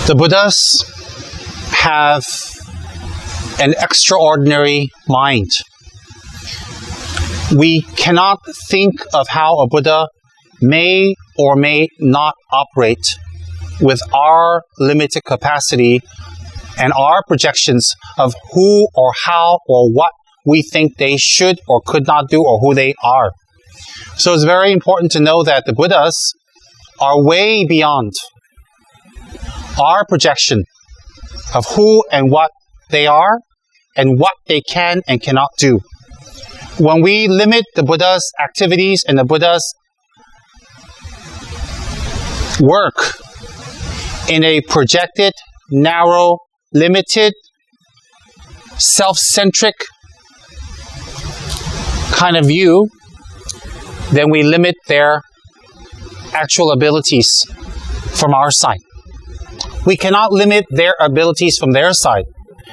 The Buddhas have an extraordinary mind. We cannot think of how a Buddha may or may not operate with our limited capacity and our projections of who or how or what we think they should or could not do or who they are. So it's very important to know that the Buddhas are way beyond our projection of who and what they are and what they can and cannot do. When we limit the Buddha's activities and the Buddha's work in a projected, narrow, limited, self-centric kind of view, then we limit their actual abilities from our side. We cannot limit their abilities from their side.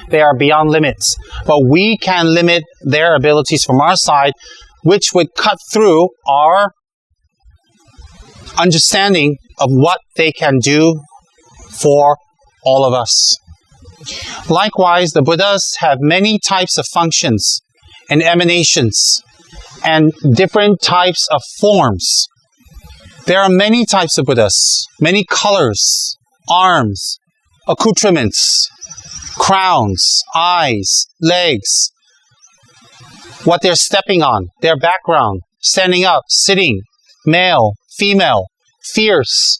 They are beyond limits. But we can limit their abilities from our side, which would cut through our understanding of what they can do for all of us. Likewise, the Buddhas have many types of functions and emanations and different types of forms. There are many types of Buddhas, many colors, arms, accoutrements, crowns, eyes, legs, what they're stepping on, their background, standing up, sitting, male, female, fierce,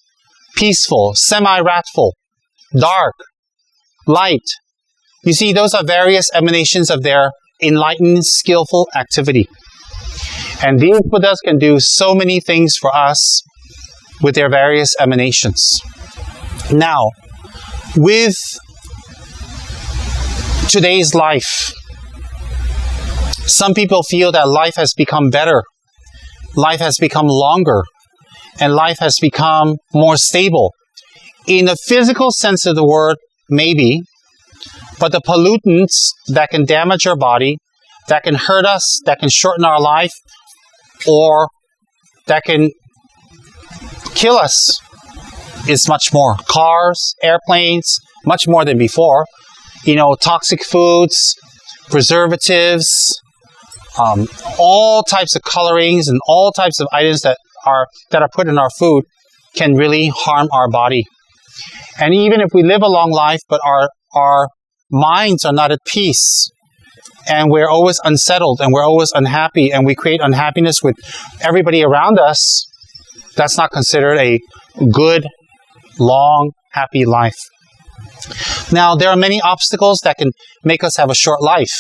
peaceful, semi-wrathful, dark, light. You see, those are various emanations of their enlightened, skillful activity. And these Buddhas can do so many things for us with their various emanations. Now, with today's life, some people feel that life has become better, life has become longer, and life has become more stable. In the physical sense of the word, maybe, but the pollutants that can damage our body, that can hurt us, that can shorten our life, or that can kill us is much more. Cars, airplanes, much more than before. You know, toxic foods, preservatives, all types of colorings and all types of items that are put in our food can really harm our body. And even if we live a long life, but our minds are not at peace, and we're always unsettled, and we're always unhappy, and we create unhappiness with everybody around us, that's not considered a good, long, happy life. Now, there are many obstacles that can make us have a short life.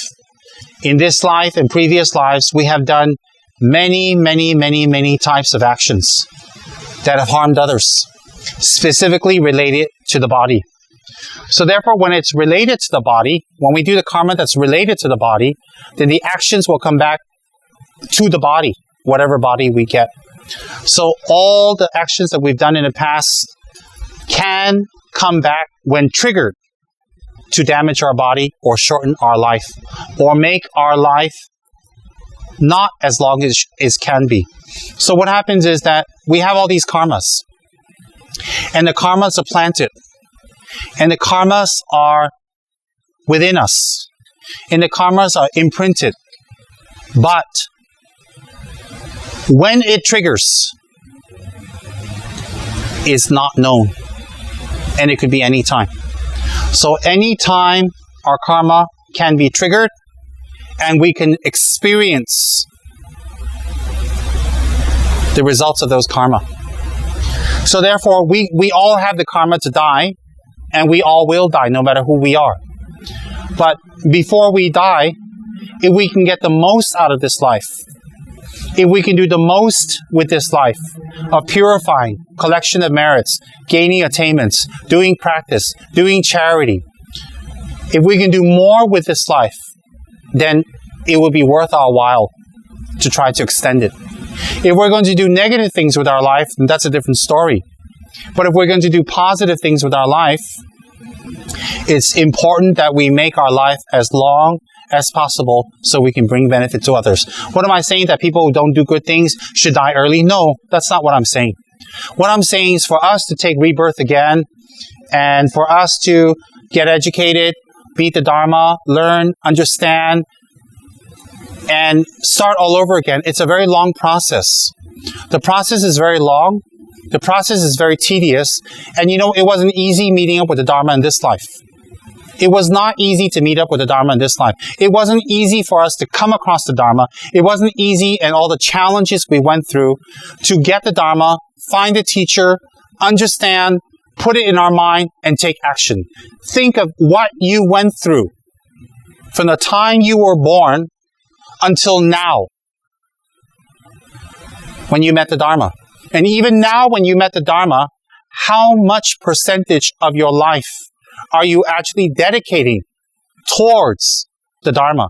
In this life and previous lives, we have done many, many, many, many types of actions that have harmed others, specifically related to the body. So therefore, when it's related to the body, when we do the karma that's related to the body, then the actions will come back to the body, whatever body we get. So all the actions that we've done in the past can come back when triggered to damage our body or shorten our life or make our life not as long as it can be. So what happens is that we have all these karmas, and the karmas are planted, and the karmas are within us, and the karmas are imprinted. But when it triggers, is not known, and it could be any time. So any time our karma can be triggered, and we can experience the results of those karma. So therefore, we all have the karma to die, and we all will die, no matter who we are. But before we die, if we can get the most out of this life, if we can do the most with this life of purifying, collection of merits, gaining attainments, doing practice, doing charity, if we can do more with this life, then it would be worth our while to try to extend it. If we're going to do negative things with our life, then that's a different story. But if we're going to do positive things with our life, it's important that we make our life as long as possible so we can bring benefit to others. What am I saying? That people who don't do good things should die early? No, that's not what I'm saying. What I'm saying is for us to take rebirth again and for us to get educated, beat the Dharma, learn, understand, and start all over again. It's a very long process. The process is very long. The process is very tedious. And you know, it wasn't easy meeting up with the Dharma in this life. It was not easy to meet up with the Dharma in this life. It wasn't easy for us to come across the Dharma. It wasn't easy, and all the challenges we went through to get the Dharma, find a teacher, understand, put it in our mind, and take action. Think of what you went through from the time you were born until now when you met the Dharma. And even now when you met the Dharma, how much percentage of your life are you actually dedicating towards the Dharma?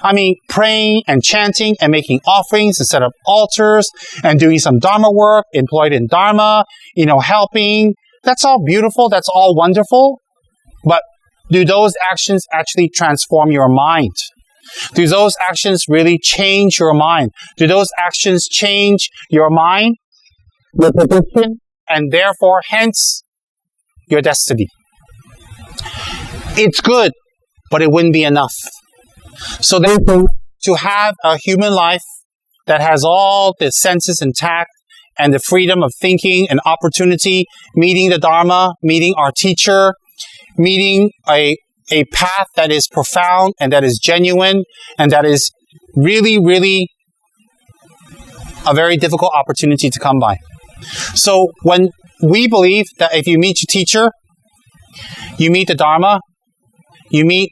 I mean, praying and chanting and making offerings and set up altars and doing some Dharma work, employed in Dharma, helping. That's all beautiful. That's all wonderful. But do those actions actually transform your mind? Do those actions really change your mind? Do those actions change your mind, your position, and therefore, hence, your destiny? It's good, but it wouldn't be enough. So therefore, to have a human life that has all the senses intact and the freedom of thinking and opportunity, meeting the Dharma, meeting our teacher, meeting a path that is profound and that is genuine and that is really, really a very difficult opportunity to come by. So when we believe that if you meet your teacher, you meet the Dharma, you meet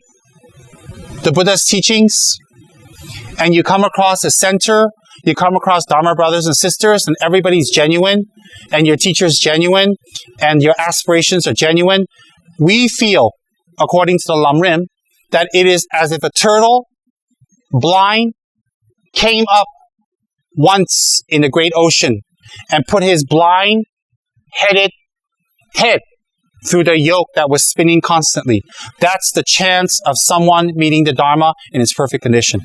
the Buddha's teachings, and you come across a center, you come across Dharma brothers and sisters, and everybody's genuine, and your teacher's genuine, and your aspirations are genuine, we feel, according to the Lamrim, that it is as if a turtle, blind, came up once in the great ocean and put his blind-headed head through the yoke that was spinning constantly. That's the chance of someone meeting the Dharma in its perfect condition.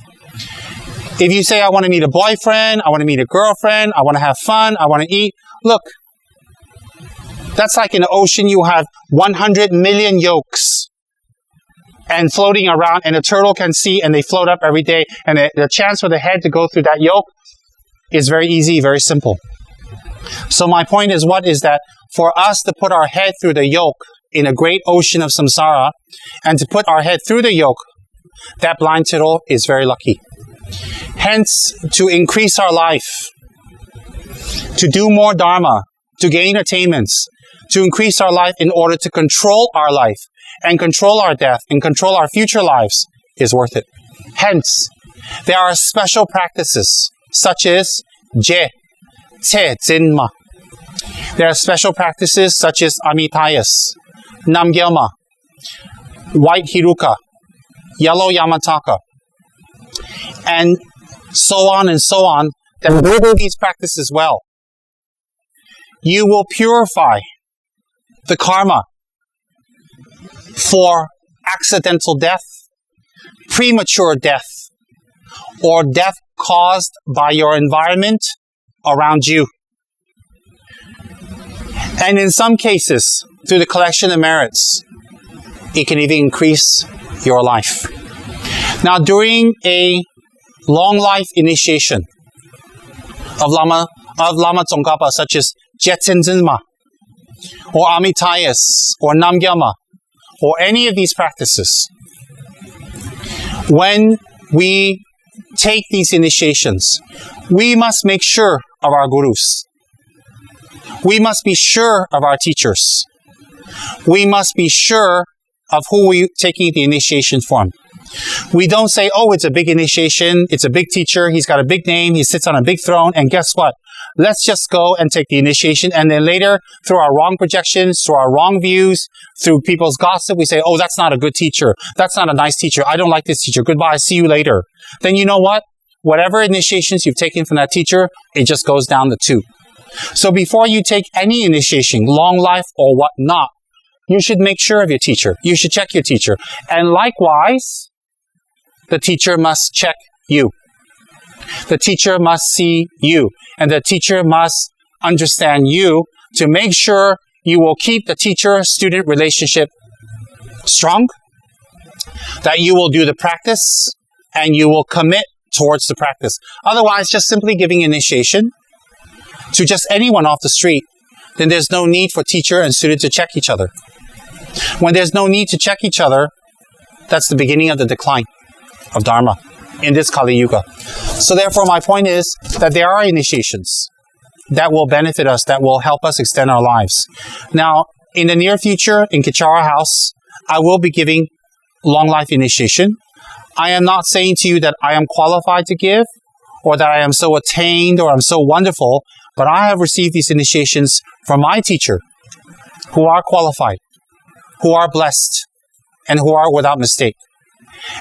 If you say, I want to meet a boyfriend, I want to meet a girlfriend, I want to have fun, I want to eat, look, that's like in the ocean you have 100 million yokes and floating around, and a turtle can see, and they float up every day, and the chance for the head to go through that yoke is very easy, very simple. So my point is that for us to put our head through the yoke in a great ocean of samsara, and to put our head through the yoke, that blind turtle is very lucky. Hence, to increase our life, to do more Dharma, to gain attainments, to increase our life in order to control our life, and control our death, and control our future lives, is worth it. Hence, there are special practices, such as Je, Tse, Zinma. There are special practices such as Amitayas, Namgyalma, White Hiruka, Yellow Yamataka, and so on and so on, that do these practices well, you will purify the karma for accidental death, premature death, or death caused by your environment around you. And in some cases, through the collection of merits, it can even increase your life. Now, during a long life initiation of Lama Tsongkhapa, such as Jetsen Zinma, or Amitayas, or Namgyalma, or any of these practices, when we take these initiations, we must make sure of our gurus. We must be sure of our teachers. We must be sure of who we're taking the initiation from. We don't say, oh, it's a big initiation, it's a big teacher, he's got a big name, he sits on a big throne, and guess what? Let's just go and take the initiation, and then later, through our wrong projections, through our wrong views, through people's gossip, we say, oh, that's not a good teacher, that's not a nice teacher, I don't like this teacher, goodbye, see you later. Then you know what? Whatever initiations you've taken from that teacher, it just goes down the tube. So before you take any initiation, long life or whatnot, you should make sure of your teacher. You should check your teacher. And likewise, the teacher must check you. The teacher must see you. And the teacher must understand you to make sure you will keep the teacher-student relationship strong, that you will do the practice, and you will commit towards the practice. Otherwise, just simply giving initiation to just anyone off the street, then there's no need for teacher and student to check each other. When there's no need to check each other, that's the beginning of the decline of Dharma in this Kali Yuga. So therefore, my point is that there are initiations that will benefit us, that will help us extend our lives. Now, in the near future, in Kichara House, I will be giving long life initiation. I am not saying to you that I am qualified to give, or that I am so attained, or I'm so wonderful, but I have received these initiations from my teacher, who are qualified, who are blessed, and who are without mistake.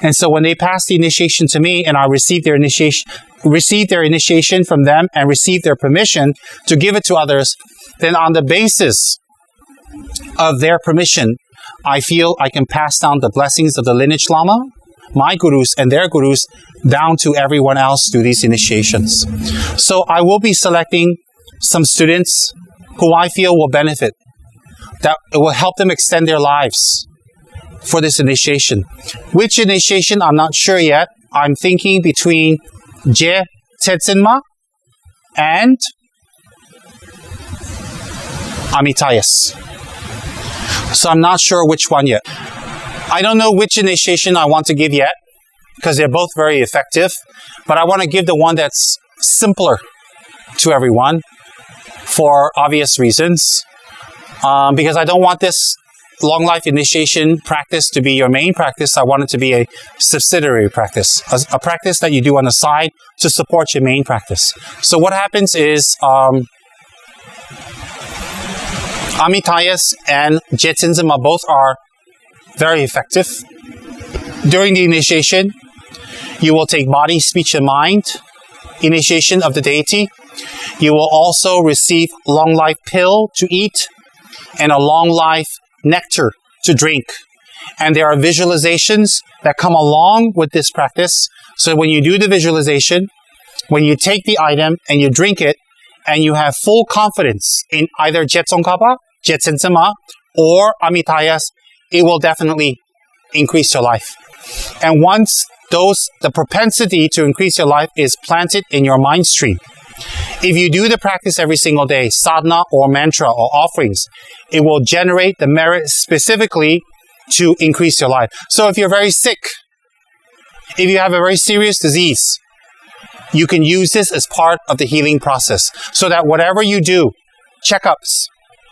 And so when they pass the initiation to me, and I receive their initiation from them, and receive their permission to give it to others, then on the basis of their permission, I feel I can pass down the blessings of the lineage Lama, my gurus and their gurus, down to everyone else through these initiations. So I will be selecting some students who I feel will benefit, that it will help them extend their lives for this initiation. Which initiation, I'm not sure yet. I'm thinking between Je Tetsenma and Amitayas. So I'm not sure which one yet. I don't know which initiation I want to give yet, because they're both very effective, but I want to give the one that's simpler to everyone for obvious reasons, because I don't want this long life initiation practice to be your main practice. I want it to be a subsidiary practice, a practice that you do on the side to support your main practice. So what happens is Amitayas and Jetsinzima both are very effective. During the initiation, you will take body, speech, and mind, initiation of the deity. You will also receive long life pill to eat and a long life nectar to drink. And there are visualizations that come along with this practice. So when you do the visualization, when you take the item and you drink it, and you have full confidence in either Jetsongkapa, Jetsensema, or Amitayas, it will definitely increase your life. And once the propensity to increase your life is planted in your mind stream, if you do the practice every single day, sadhana or mantra or offerings, it will generate the merit specifically to increase your life. So if you're very sick, if you have a very serious disease, you can use this as part of the healing process, so that whatever you do, checkups,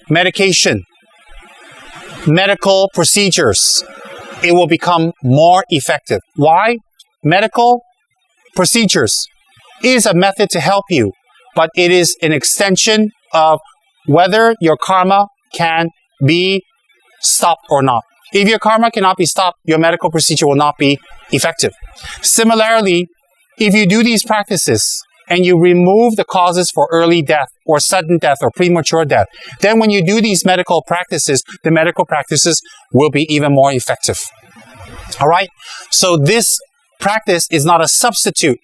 medication, medical procedures, it will become more effective. Why? Medical procedures is a method to help you, but it is an extension of whether your karma can be stopped or not. If your karma cannot be stopped, your medical procedure will not be effective. Similarly, if you do these practices and you remove the causes for early death or sudden death or premature death, then when you do these medical practices, the medical practices will be even more effective. All right? So this practice is not a substitute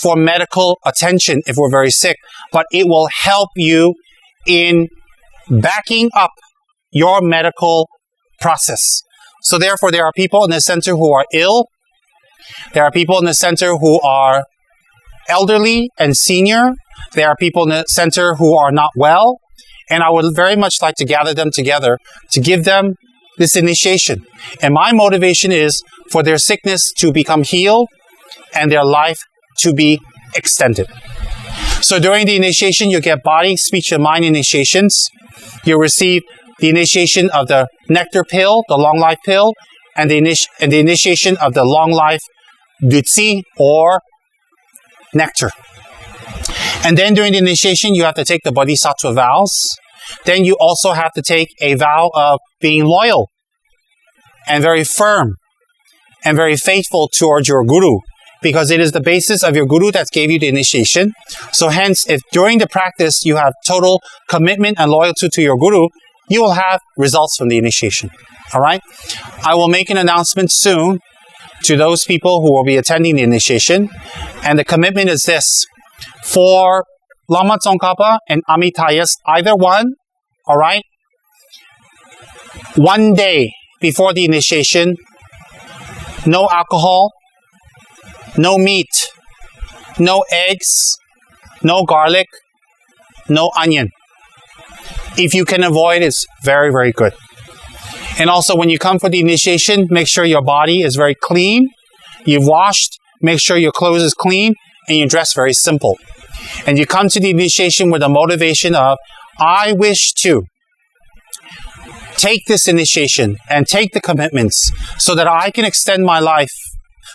for medical attention if we're very sick, but it will help you in backing up your medical process. So therefore, there are people in the center who are ill. There are people in the center who are elderly and senior. There are people in the center who are not well. And I would very much like to gather them together to give them this initiation. And my motivation is for their sickness to become healed and their life to be extended. So during the initiation, you get body, speech, and mind initiations. You receive the initiation of the nectar pill, the long life pill, and the initiation of the long life dutsi or nectar. And then during the initiation, you have to take the bodhisattva vows. Then you also have to take a vow of being loyal and very firm and very faithful towards your guru, because it is the basis of your guru that gave you the initiation. So hence, if during the practice you have total commitment and loyalty to your guru, you will have results from the initiation. All right? I will make an announcement soon to those people who will be attending the initiation. And the commitment is this. For Lama Tsongkhapa and Amitayas, either one, all right, one day before the initiation, no alcohol, no meat, no eggs, no garlic, no onion. If you can avoid, it's very, very good. And also when you come for the initiation, make sure your body is very clean. You've washed, make sure your clothes is clean, and you dress very simple. And you come to the initiation with a motivation of, I wish to take this initiation and take the commitments so that I can extend my life,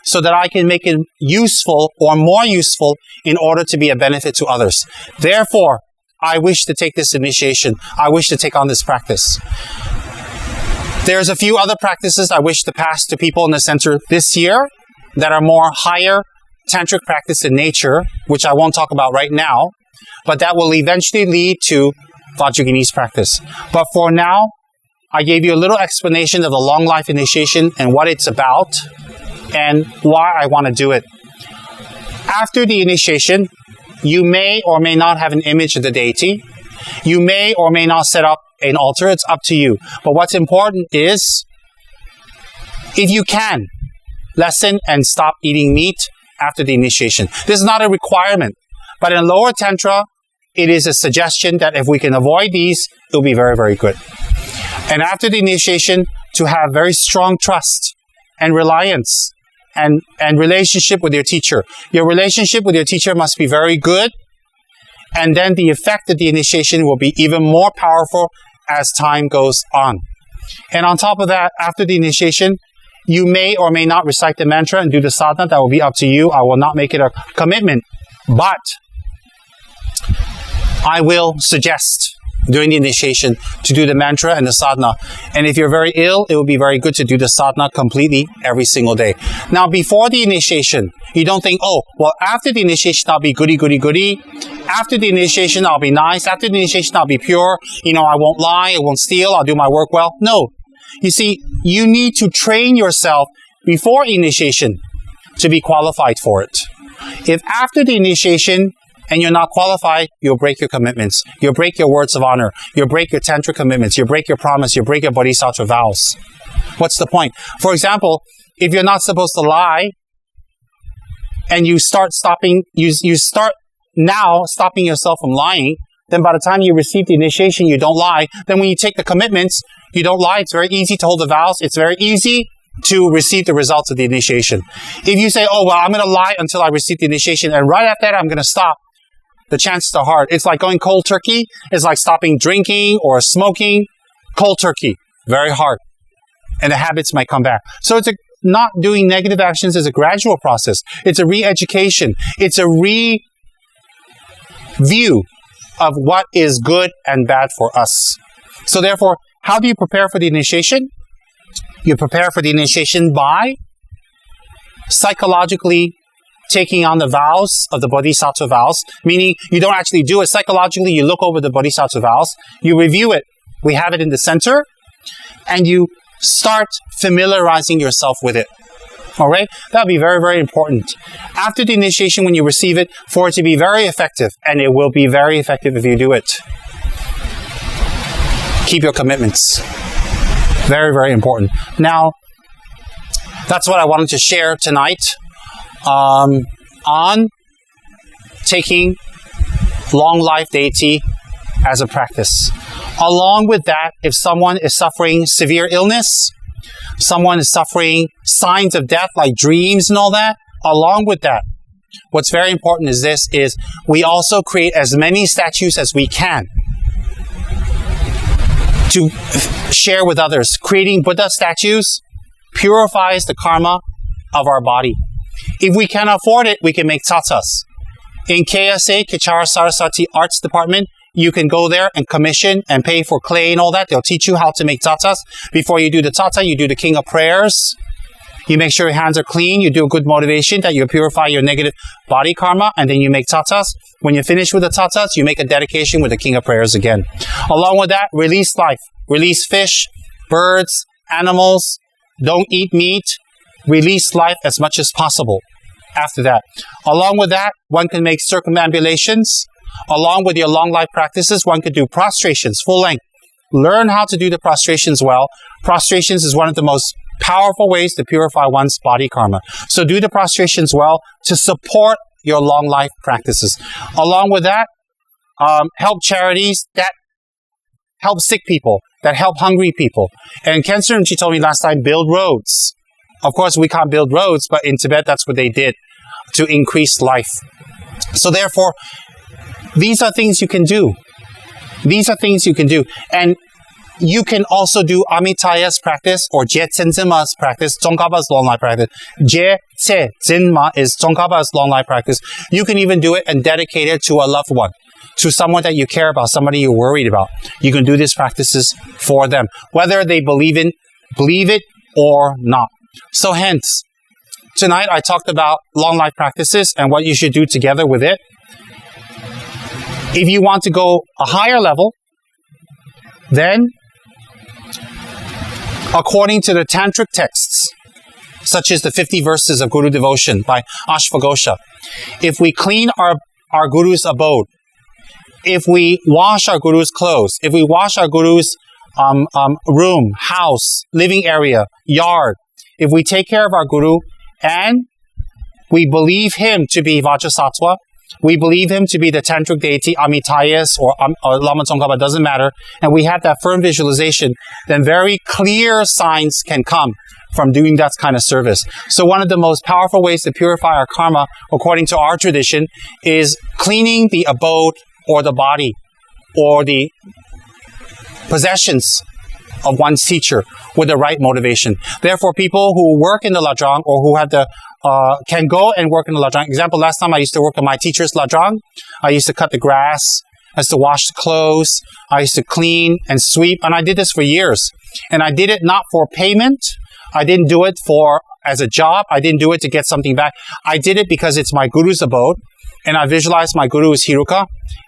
so that I can make it useful or more useful in order to be a benefit to others. Therefore, I wish to take this initiation. I wish to take on this practice. There's a few other practices I wish to pass to people in the center this year that are more higher tantric practice in nature, which I won't talk about right now, but that will eventually lead to Vajrayogini's practice. But for now, I gave you a little explanation of the long life initiation and what it's about and why I want to do it. After the initiation, you may or may not have an image of the deity. You may or may not set up an altar. It's up to you. But what's important is, if you can, lessen and stop eating meat after the initiation. This is not a requirement. But in lower tantra, it is a suggestion that if we can avoid these, it'll be very, very good. And after the initiation, to have very strong trust and reliance and relationship with your teacher. Your relationship with your teacher must be very good. And then the effect of the initiation will be even more powerful as time goes on. And on top of that, after the initiation, you may or may not recite the mantra and do the sadhana. That will be up to you. I will not make it a commitment. But I will suggest during the initiation to do the mantra and the sadhana. And if you're very ill, it would be very good to do the sadhana completely every single day. Now, before the initiation, you don't think, oh, well, after the initiation, I'll be goody, goody, goody. After the initiation, I'll be nice. After the initiation, I'll be pure. I won't lie. I won't steal. I'll do my work well. No. You see, you need to train yourself before initiation to be qualified for it. If after the initiation, and you're not qualified, you'll break your commitments. You'll break your words of honor. You'll break your tantric commitments. You'll break your promise. You'll break your bodhisattva vows. What's the point? For example, if you're not supposed to lie, and you start now stopping yourself from lying, then by the time you receive the initiation, you don't lie. Then when you take the commitments, you don't lie. It's very easy to hold the vows. It's very easy to receive the results of the initiation. If you say, oh, well, I'm going to lie until I receive the initiation, and right after that, I'm going to stop, the chances are hard. It's like going cold turkey. It's like stopping drinking or smoking. Cold turkey, very hard. And the habits might come back. So not doing negative actions is a gradual process. It's a re-education. It's a review of what is good and bad for us. So therefore, how do you prepare for the initiation? You prepare for the initiation by psychologically taking on the vows of the bodhisattva vows, meaning you don't actually do it. Psychologically, you look over the bodhisattva vows, you review it. We have it in the center, and you start familiarizing yourself with it. All right? That would be very, very important. After the initiation, when you receive it, for it to be very effective, and it will be very effective if you do it. Keep your commitments. Very, very important. Now, that's what I wanted to share tonight on taking long life deity as a practice. Along with that, if someone is suffering severe illness, someone is suffering signs of death like dreams and all that, along with that, what's very important is we also create as many statues as we can to share with others. Creating Buddha statues purifies the karma of our body. If we can afford it, we can make tsatsas. In KSA, Kichara Saraswati Arts Department, you can go there and commission and pay for clay and all that. They'll teach you how to make tsatsas. Before you do the tsatsa, you do the king of prayers. You make sure your hands are clean. You do a good motivation that you purify your negative body karma, and then you make tsatsas. When you finish with the tsatsas, you make a dedication with the king of prayers again. Along with that, release life. Release fish, birds, animals. Don't eat meat. release life as much as possible after that. Along with that, one can make circumambulations. Along with your long life practices, one could do prostrations, full length. Learn how to do the prostrations well. Prostrations is one of the most powerful ways to purify one's body karma. So do the prostrations well to support your long life practices. Along with that, help charities that help sick people, that help hungry people. And Cancer Rinpoche told me last time, build roads. Of course, we can't build roads, but in Tibet, that's what they did to increase life. So therefore, these are things you can do. These are things you can do. And you can also do Amitaya's practice or Je Tsenzima's practice, Tsongkhapa's long life practice. Je Tsenziма is Tsongkhapa's long life practice. You can even do it and dedicate it to a loved one, to someone that you care about, somebody you're worried about. You can do these practices for them, whether they believe it or not. So hence, tonight I talked about long life practices and what you should do together with it. If you want to go a higher level, then according to the tantric texts, such as the 50 verses of Guru Devotion by Ashvaghosha, if we clean our Guru's abode, if we wash our Guru's clothes, if we wash our Guru's room, house, living area, yard, if we take care of our Guru and we believe him to be Vajrasattva, we believe him to be the tantric deity, Amitayas or Lama Tsongkhapa, doesn't matter, and we have that firm visualization, then very clear signs can come from doing that kind of service. So one of the most powerful ways to purify our karma, according to our tradition, is cleaning the abode or the body or the possessions of one's teacher with the right motivation. Therefore, people who work in the lajang or who have the can go and work in the lajang. Example, last time I used to work in my teacher's lajang. I used to cut the grass, I used to wash the clothes, I used to clean and sweep, and I did this for years. And I did it not for payment. I didn't do it as a job. I didn't do it to get something back. I did it because it's my Guru's abode, and I visualized my Guru is Hiruka,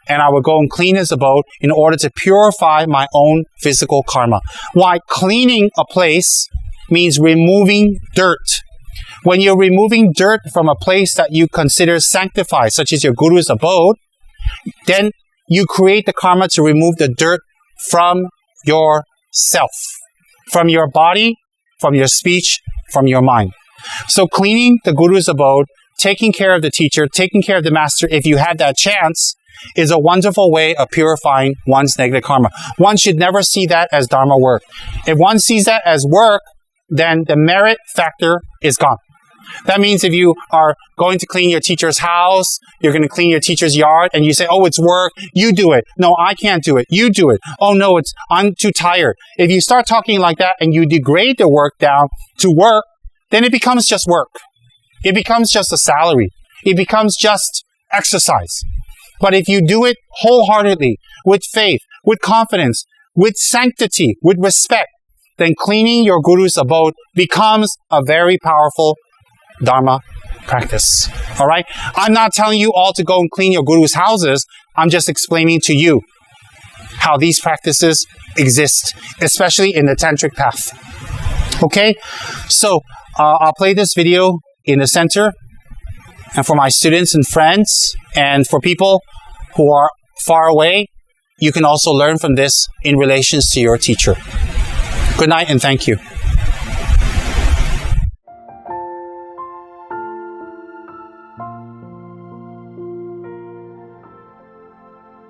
and I would go and clean his abode in order to purify my own physical karma. Why? Cleaning a place means removing dirt. When you're removing dirt from a place that you consider sanctified, such as your Guru's abode, then you create the karma to remove the dirt from yourself, from your body, from your speech, from your mind. So cleaning the Guru's abode, taking care of the teacher, taking care of the master, if you have that chance, is a wonderful way of purifying one's negative karma. One should never see that as dharma work. If one sees that as work, then the merit factor is gone. That means if you are going to clean your teacher's house, you're going to clean your teacher's yard, and you say, oh, it's work, you do it. No, I can't do it. You do it. Oh, no, I'm too tired. If you start talking like that and you degrade the work down to work, then it becomes just work. It becomes just a salary. It becomes just exercise. But if you do it wholeheartedly, with faith, with confidence, with sanctity, with respect, then cleaning your Guru's abode becomes a very powerful dharma practice. All right? I'm not telling you all to go and clean your Guru's houses. I'm just explaining to you how these practices exist, especially in the tantric path. Okay? So, I'll play this video in the center, and for my students and friends, and for people who are far away, you can also learn from this in relations to your teacher. Good night and thank you.